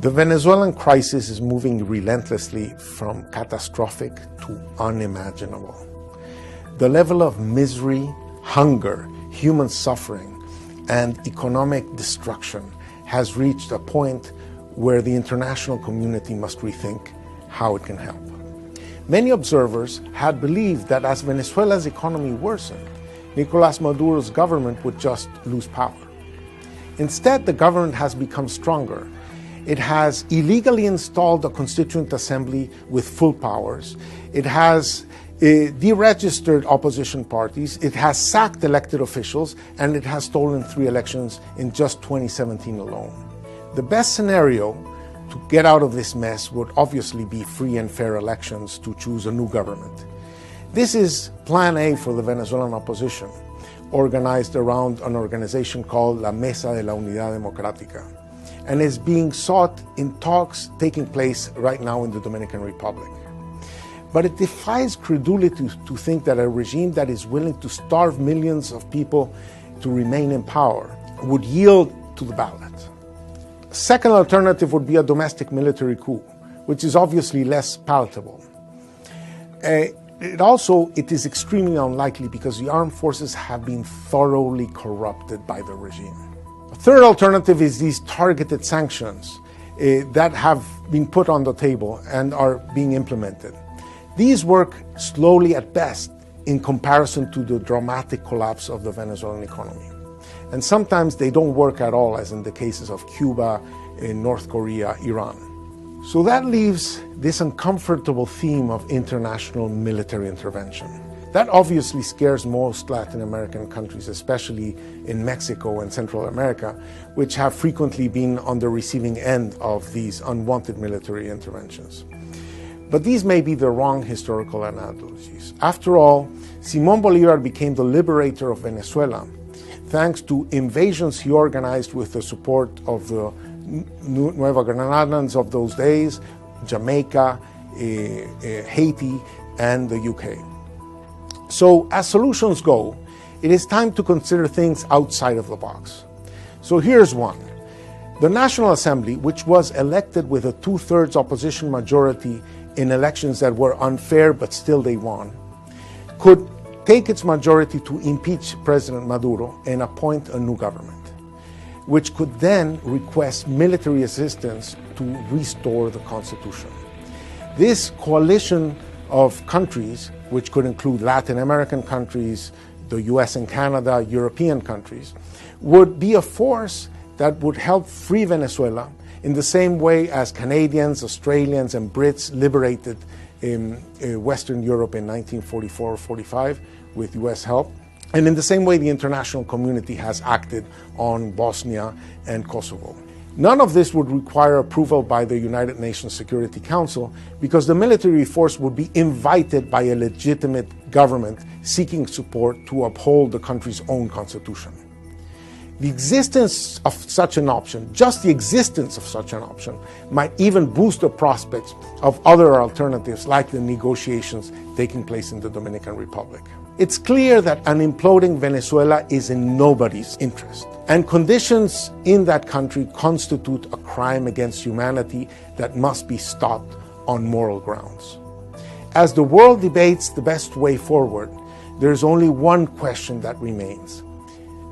The Venezuelan crisis is moving relentlessly from catastrophic to unimaginable. The level of misery, hunger, human suffering, and economic destruction has reached a point where the international community must rethink how it can help. Many observers had believed that as Venezuela's economy worsened, Nicolás Maduro's government would just lose power. Instead, the government has become stronger. It has illegally installed a constituent assembly with full powers. It has deregistered opposition parties. It has sacked elected officials, and it has stolen 3 elections in just 2017 alone. The best scenario to get out of this mess would obviously be free and fair elections to choose a new government. This is Plan A for the Venezuelan opposition, organized around an organization called La Mesa de la Unidad Democrática, and is being sought in talks taking place right now in the Dominican Republic. But it defies credulity to think that a regime that is willing to starve millions of people to remain in power would yield to the ballot. A second alternative would be a domestic military coup, which is obviously less palatable. It is extremely unlikely because the armed forces have been thoroughly corrupted by the regime. A third alternative is these targeted sanctions that have been put on the table and are being implemented. These work slowly at best in comparison to the dramatic collapse of the Venezuelan economy. And sometimes they don't work at all, as in the cases of Cuba, North Korea, Iran. So that leaves this uncomfortable theme of international military intervention. That obviously scares most Latin American countries, especially in Mexico and Central America, which have frequently been on the receiving end of these unwanted military interventions. But these may be the wrong historical analogies. After all, Simón Bolívar became the liberator of Venezuela thanks to invasions he organized with the support of the Nueva Granadans of those days, Jamaica, Haiti, and the UK. So as solutions go, it is time to consider things outside of the box. So here's one. The National Assembly, which was elected with a 2/3 opposition majority in elections that were unfair but still they won, could take its majority to impeach President Maduro and appoint a new government, which could then request military assistance to restore the constitution. This coalition of countries, which could include Latin American countries, the US and Canada, European countries, would be a force that would help free Venezuela in the same way as Canadians, Australians, and Brits liberated Western Europe in 1944 or 45 with US help, and in the same way the international community has acted on Bosnia and Kosovo. None of this would require approval by the United Nations Security Council because the military force would be invited by a legitimate government seeking support to uphold the country's own constitution. The existence of such an option, just the existence of such an option, might even boost the prospects of other alternatives like the negotiations taking place in the Dominican Republic. It's clear that an imploding Venezuela is in nobody's interest, and conditions in that country constitute a crime against humanity that must be stopped on moral grounds. As the world debates the best way forward, there's only one question that remains.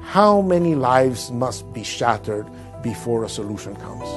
How many lives must be shattered before a solution comes?